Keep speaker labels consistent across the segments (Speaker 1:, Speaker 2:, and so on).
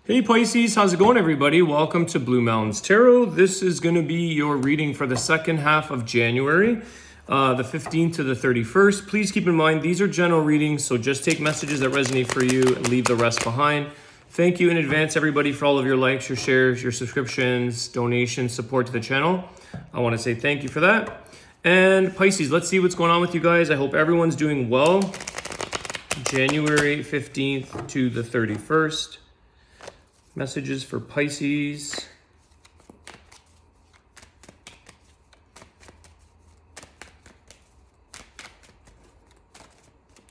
Speaker 1: Hey Pisces, how's it going everybody? Welcome to Blue Mountains Tarot. This is going to be your reading for the second half of January, the 15th to the 31st. Please keep in mind, these are general readings, so just take messages that resonate for you and leave the rest behind. Thank you in advance, everybody, for all of your likes, your shares, your subscriptions, donations, support to the channel. I want to say thank you for that. And Pisces, let's see what's going on with you guys. I hope everyone's doing well. January 15th to the 31st. Messages for Pisces.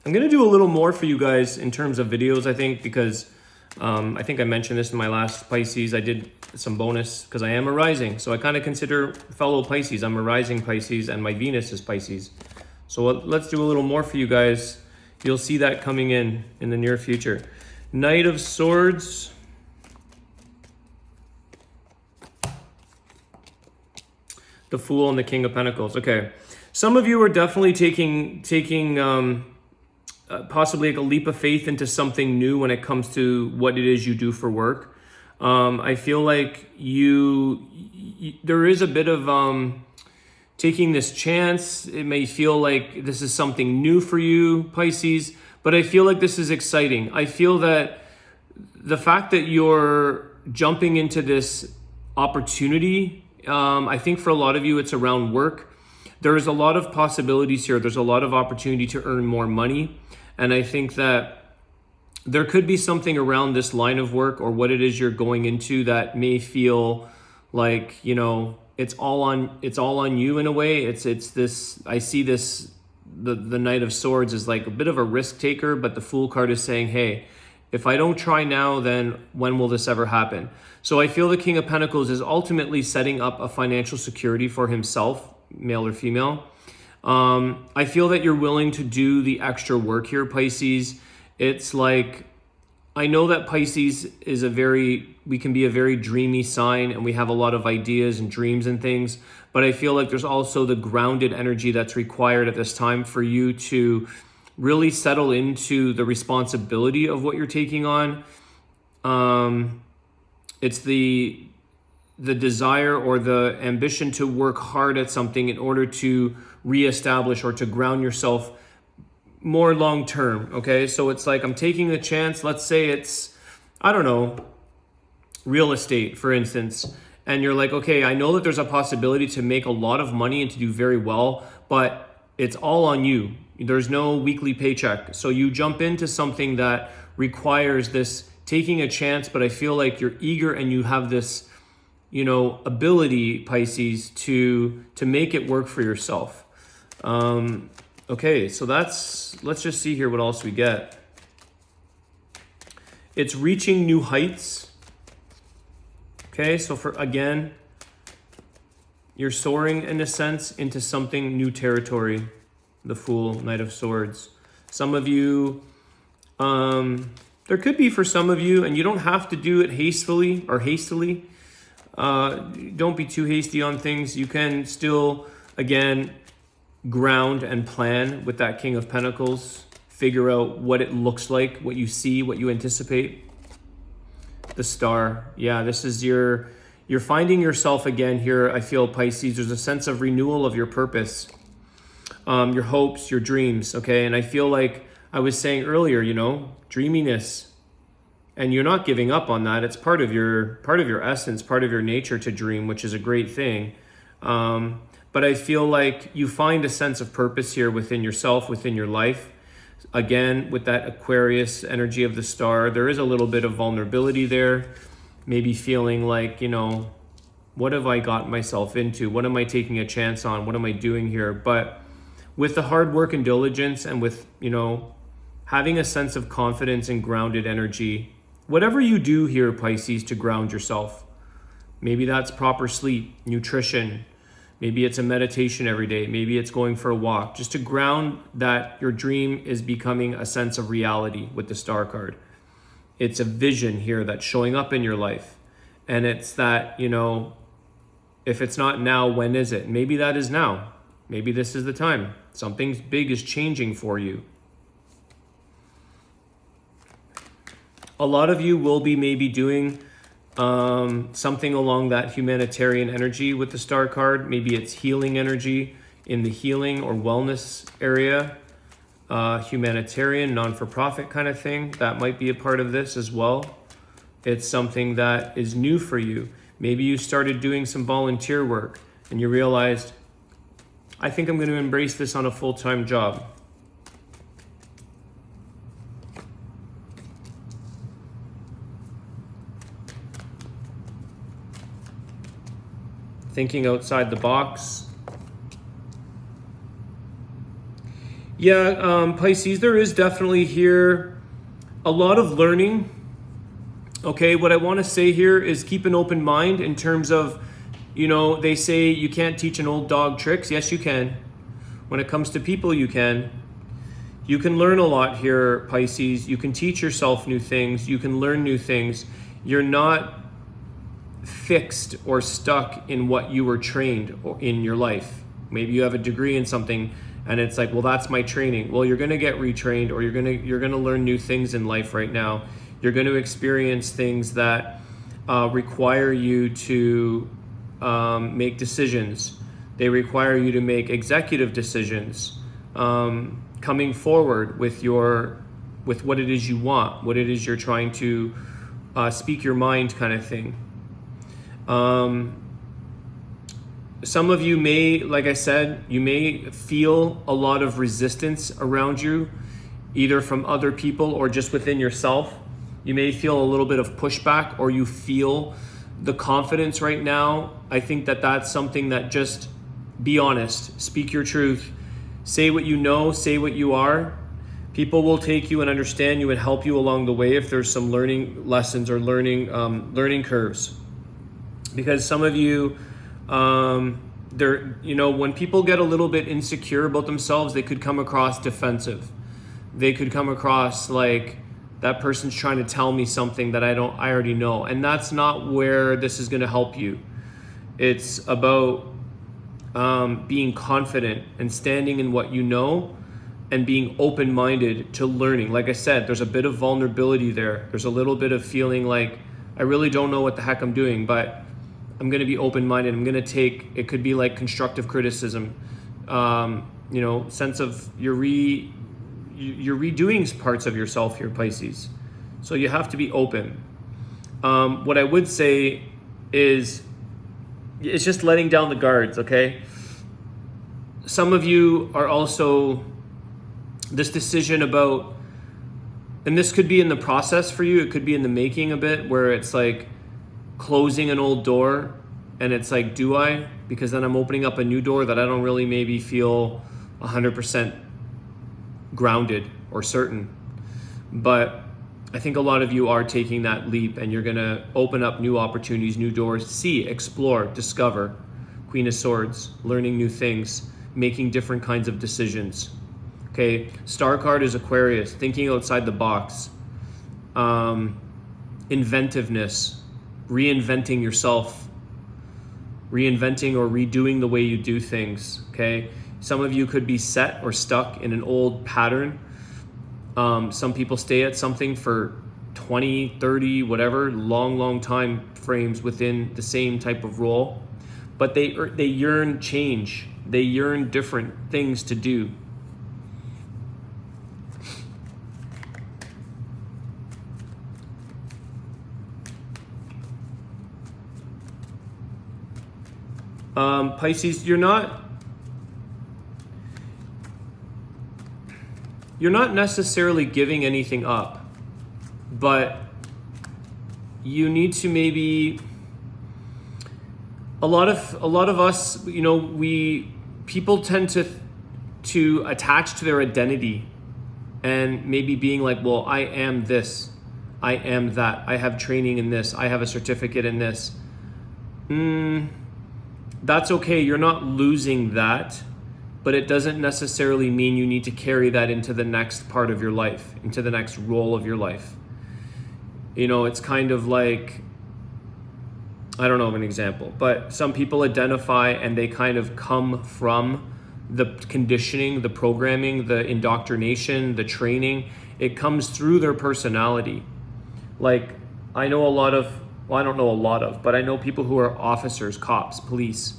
Speaker 1: I'm going to do a little more for you guys in terms of videos, I think, because I think I mentioned this in my last Pisces. I did some bonus because I am a rising. So I kind of consider fellow Pisces. I'm a rising Pisces and my Venus is Pisces. So let's do a little more for you guys. You'll see that coming in the near future. Knight of Swords. The Fool and the King of Pentacles. Okay, some of you are definitely taking possibly like a leap of faith into something new when it comes to what it is you do for work. I feel like there is a bit of taking this chance. It may feel like this is something new for you, Pisces, but I feel like this is exciting. I feel that the fact that you're jumping into this opportunity, I think for a lot of you, it's around work. There's a lot of possibilities here. There's a lot of opportunity to earn more money. And I think that there could be something around this line of work or what it is you're going into that may feel like, you know, it's all on you in a way. It's this, I see this, the Knight of Swords is like a bit of a risk taker, but the Fool card is saying, hey, if I don't try now, then when will this ever happen? So I feel the King of Pentacles is ultimately setting up a financial security for himself, male or female. I feel that you're willing to do the extra work here, Pisces. It's like, I know that Pisces is we can be a very dreamy sign and we have a lot of ideas and dreams and things, but I feel like there's also the grounded energy that's required at this time for you to really settle into the responsibility of what you're taking on. It's the desire or the ambition to work hard at something in order to reestablish or to ground yourself more long term. Okay, so it's like I'm taking a chance. Let's say it's, I don't know, real estate, for instance, and you're like, okay, I know that there's a possibility to make a lot of money and to do very well, but it's all on you. There's no weekly paycheck. So you jump into something that requires this taking a chance, but I feel like you're eager and you have this, you know, ability, Pisces, to make it work for yourself. Okay, so let's just see here what else we get. It's reaching new heights. Okay, so again, you're soaring in a sense into something new territory. The Fool, Knight of Swords. Some of you, there could be for some of you, and you don't have to do it hastily. Don't be too hasty on things. You can still, again, ground and plan with that King of Pentacles. Figure out what it looks like, what you see, what you anticipate. The Star. Yeah, this is you're finding yourself again here, I feel, Pisces. There's a sense of renewal of your purpose. Your hopes, your dreams, okay? And I feel like I was saying earlier, you know, dreaminess, and you're not giving up on that. It's part of your essence, part of your nature to dream, which is a great thing. But I feel like you find a sense of purpose here within yourself, within your life. Again, with that Aquarius energy of the Star, there is a little bit of vulnerability there. Maybe feeling like, you know, what have I got myself into? What am I taking a chance on? What am I doing here? But with the hard work and diligence and with, you know, having a sense of confidence and grounded energy, whatever you do here, Pisces, to ground yourself, maybe that's proper sleep, nutrition, maybe it's a meditation every day, maybe it's going for a walk, just to ground that your dream is becoming a sense of reality with the Star card. It's a vision here that's showing up in your life. And it's that, you know, if it's not now, when is it? Maybe that is now. Maybe this is the time. Something big is changing for you. A lot of you will be maybe doing something along that humanitarian energy with the star card. Maybe it's healing energy in the healing or wellness area, humanitarian, non-for-profit kind of thing. That might be a part of this as well. It's something that is new for you. Maybe you started doing some volunteer work and you realized, I think I'm going to embrace this on a full-time job. Thinking outside the box. Yeah, Pisces, there is definitely here a lot of learning. Okay, what I want to say here is keep an open mind in terms of, you know, they say you can't teach an old dog tricks. Yes, you can. When it comes to people, you can. You can learn a lot here, Pisces. You can teach yourself new things. You can learn new things. You're not fixed or stuck in what you were trained in your life. Maybe you have a degree in something and it's like, well, that's my training. Well, you're going to get retrained, or you're going to learn new things in life right now. You're going to experience things that require you to make decisions. They require you to make executive decisions, coming forward with what it is you want, what it is you're trying to speak your mind kind of thing. Some of you may, like I said, you may feel a lot of resistance around you, either from other people or just within yourself. You may feel a little bit of pushback, or you feel the confidence right now. I think that that's something that, just be honest, speak your truth, say what you know, say what you are. People will take you and understand you and help you along the way if there's some learning lessons or learning curves. Because some of you, when people get a little bit insecure about themselves, they could come across defensive. They could come across like, that person's trying to tell me something that I already know. And that's not where this is going to help you. It's about being confident and standing in what you know and being open-minded to learning. Like I said, there's a bit of vulnerability there. There's a little bit of feeling like, I really don't know what the heck I'm doing, but I'm going to be open-minded. I'm going to take, it could be like constructive criticism, sense of you're redoing parts of yourself here, Pisces. So you have to be open. What I would say is, it's just letting down the guards, okay? Some of you are also, this decision about, and this could be in the process for you, it could be in the making a bit, where it's like, closing an old door and it's like, do I? Because then I'm opening up a new door that I don't really maybe feel 100% grounded or certain. But I think a lot of you are taking that leap, and you're going to open up new opportunities, new doors, see, explore, discover. Queen of Swords, learning new things, making different kinds of decisions. Okay, star card is Aquarius, thinking outside the box, inventiveness, reinventing yourself, reinventing or redoing the way you do things, okay? Some of you could be set or stuck in an old pattern. Some people stay at something for 20, 30, whatever, long time frames within the same type of role. But they yearn change. They yearn different things to do. Pisces, you're not necessarily giving anything up, but you need to maybe, a lot of us, people tend to attach to their identity and maybe being like, well, I am this, I am that, I have training in this, I have a certificate in this. That's okay, you're not losing that, but it doesn't necessarily mean you need to carry that into the next part of your life, into the next role of your life. It's kind of like, I don't know of an example, but some people identify and they kind of come from the conditioning, the programming, the indoctrination, the training. It comes through their personality. Like, I know a lot of, well, I don't know a lot of, but I know people who are officers, cops, police,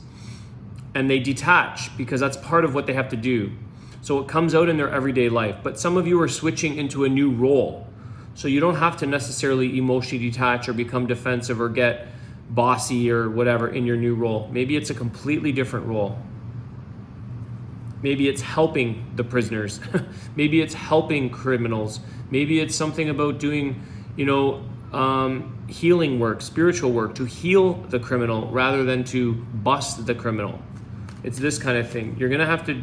Speaker 1: and they detach because that's part of what they have to do. So it comes out in their everyday life. But some of you are switching into a new role. So you don't have to necessarily emotionally detach or become defensive or get bossy or whatever in your new role. Maybe it's a completely different role. Maybe it's helping the prisoners. Maybe it's helping criminals. Maybe it's something about doing, healing work, spiritual work, to heal the criminal rather than to bust the criminal. It's this kind of thing. You're going to have to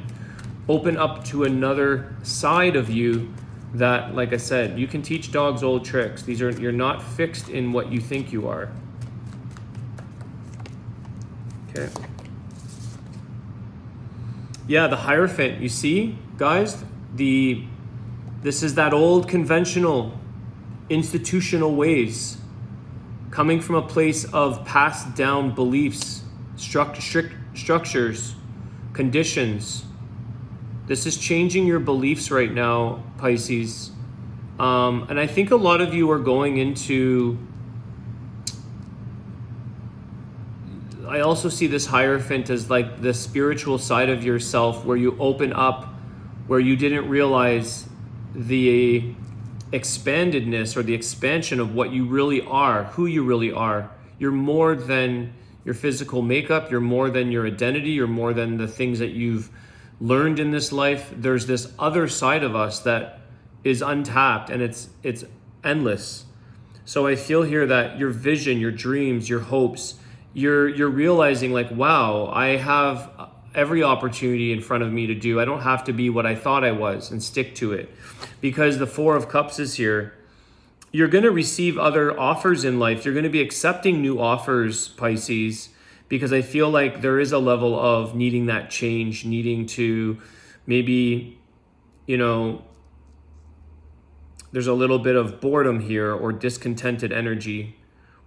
Speaker 1: open up to another side of you that, like I said, you can teach dogs old tricks. You're not fixed in what you think you are. Okay. Yeah, the Hierophant, you see, guys, this is that old conventional institutional ways coming from a place of passed down beliefs, structures, conditions. This is changing your beliefs right now, Pisces. And I think a lot of you are going into, I also see this Hierophant as like the spiritual side of yourself where you open up, where you didn't realize the expandedness or the expansion of what you really are, who you really are. You're more than your physical makeup. You're more than your identity. You're more than the things that you've learned in this life. There's this other side of us that is untapped, and it's endless. So I feel here that your vision, your dreams, your hopes, you're realizing like, wow, I have every opportunity in front of me to do. I don't have to be what I thought I was and stick to it. Because the Four of Cups is here. You're going to receive other offers in life. You're going to be accepting new offers, Pisces, because I feel like there is a level of needing that change, needing to maybe, there's a little bit of boredom here or discontented energy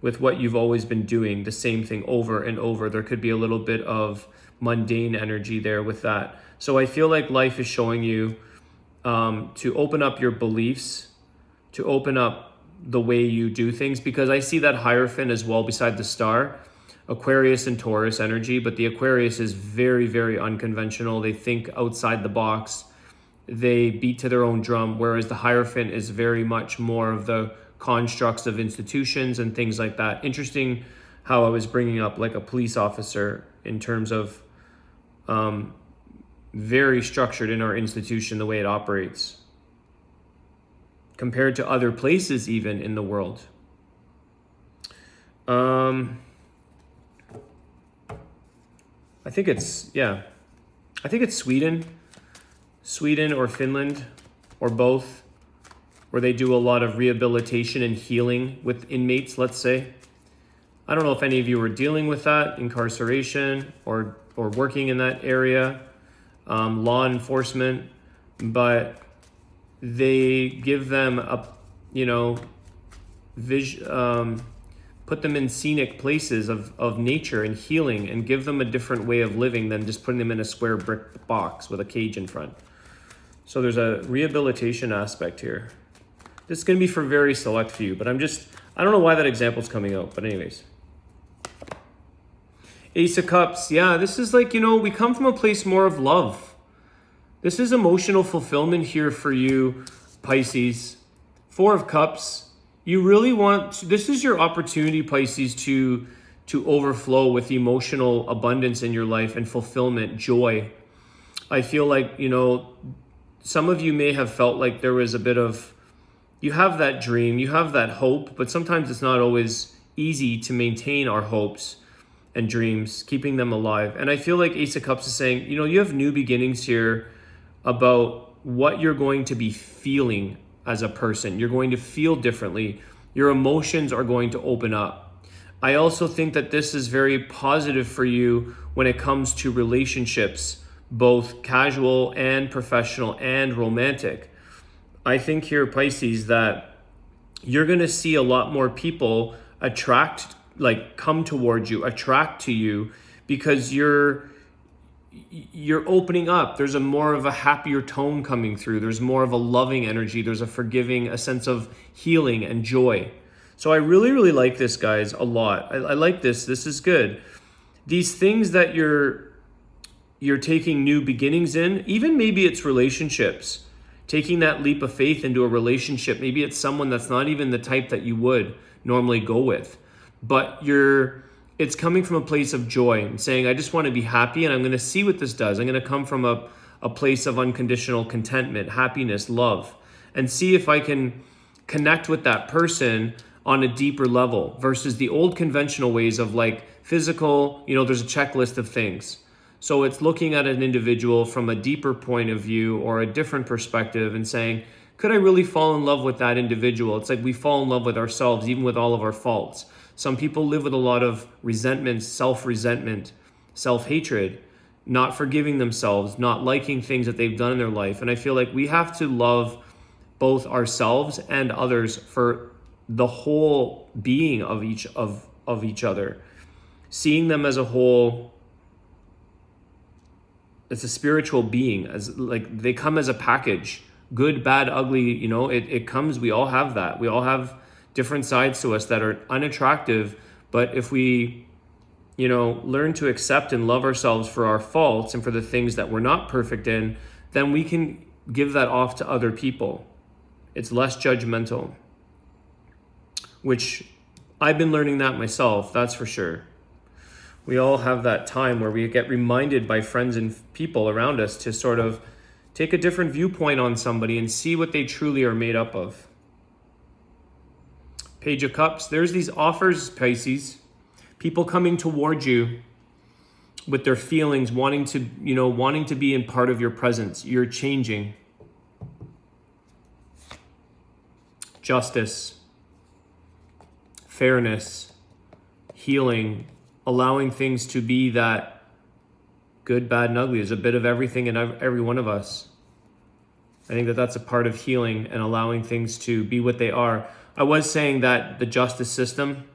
Speaker 1: with what you've always been doing, the same thing over and over. There could be a little bit of mundane energy there with that. So I feel like life is showing you to open up your beliefs, to open up the way you do things, because I see that Hierophant as well beside the star, Aquarius and Taurus energy, but the Aquarius is very, very unconventional. They think outside the box. They beat to their own drum, whereas the Hierophant is very much more of the constructs of institutions and things like that. Interesting how I was bringing up like a police officer in terms of very structured in our institution, the way it operates compared to other places even in the world. I think it's Sweden or Finland or both, where they do a lot of rehabilitation and healing with inmates, let's say. I don't know if any of you are dealing with that, incarceration or working in that area, law enforcement, but they give them put them in scenic places of nature and healing, and give them a different way of living than just putting them in a square brick box with a cage in front. So there's a rehabilitation aspect here. This is going to be for very select few, but I don't know why that example's coming out, but anyways. Ace of Cups, yeah, this is like, we come from a place more of love. This is emotional fulfillment here for you, Pisces. Four of Cups, you really this is your opportunity, Pisces, to overflow with emotional abundance in your life and fulfillment, joy. I feel like, some of you may have felt like there was a bit of, you have that dream, you have that hope, but sometimes it's not always easy to maintain our hopes and dreams, keeping them alive. And I feel like Ace of Cups is saying, you have new beginnings here about what you're going to be feeling as a person. You're going to feel differently. Your emotions are going to open up. I also think that this is very positive for you when it comes to relationships, both casual and professional and romantic. I think here, Pisces, that you're going to see a lot more people come towards you, attract to you, because you're opening up. There's more of a happier tone coming through. There's more of a loving energy. There's a forgiving, a sense of healing and joy. So I really, really like this, guys, a lot. I like this. This is good. These things that you're taking new beginnings in, even maybe it's relationships, taking that leap of faith into a relationship. Maybe it's someone that's not even the type that you would normally go with, but it's coming from a place of joy and saying, I just want to be happy and I'm going to see what this does. I'm going to come from a place of unconditional contentment, happiness, love, and see if I can connect with that person on a deeper level versus the old conventional ways of like physical, there's a checklist of things. So it's looking at an individual from a deeper point of view or a different perspective and saying, could I really fall in love with that individual? It's like we fall in love with ourselves, even with all of our faults. Some people live with a lot of resentment, self-resentment, self-hatred, not forgiving themselves, not liking things that they've done in their life. And I feel like we have to love both ourselves and others for the whole being of each other, seeing them as a whole. It's a spiritual being, as like they come as a package, good, bad, ugly. It comes. We all have that. We all have different sides to us that are unattractive. But if we, learn to accept and love ourselves for our faults and for the things that we're not perfect in, then we can give that off to other people. It's less judgmental, which I've been learning that myself, that's for sure. We all have that time where we get reminded by friends and people around us to sort of take a different viewpoint on somebody and see what they truly are made up of. Page of Cups, there's these offers, Pisces, people coming towards you with their feelings, wanting to be in part of your presence. You're changing. Justice, fairness, healing, allowing things to be that good, bad, and ugly. There's a bit of everything in every one of us. I think that that's a part of healing and allowing things to be what they are. I was saying that the justice system,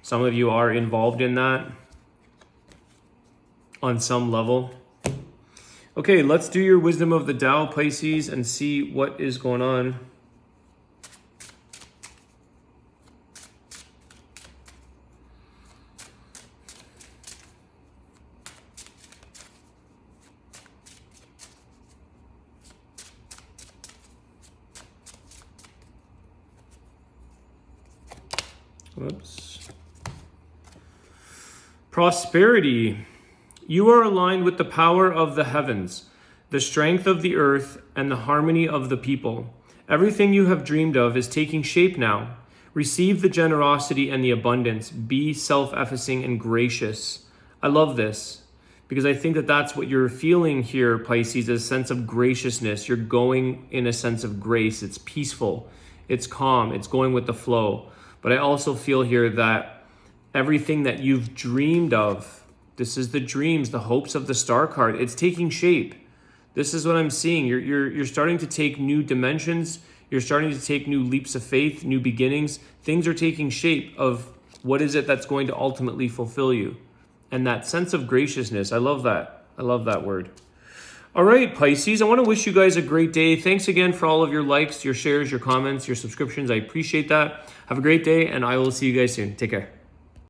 Speaker 1: some of you are involved in that on some level. Okay, let's do your wisdom of the Tao, Pisces, and see what is going on. Whoops. Prosperity. You are aligned with the power of the heavens, the strength of the earth, and the harmony of the people. Everything you have dreamed of is taking shape now. Receive the generosity and the abundance. Be self-effacing and gracious. I love this because I think that that's what you're feeling here, Pisces, a sense of graciousness. You're going in a sense of grace. It's peaceful. It's calm. It's going with the flow. But I also feel here that everything that you've dreamed of, this is the dreams, the hopes of the star card, it's taking shape. This is what I'm seeing. You're starting to take new dimensions. You're starting to take new leaps of faith, new beginnings. Things are taking shape of what is it that's going to ultimately fulfill you. And that sense of graciousness, I love that. I love that word. All right, Pisces, I want to wish you guys a great day. Thanks again for all of your likes, your shares, your comments, your subscriptions. I appreciate that. Have a great day, and I will see you guys soon. Take care.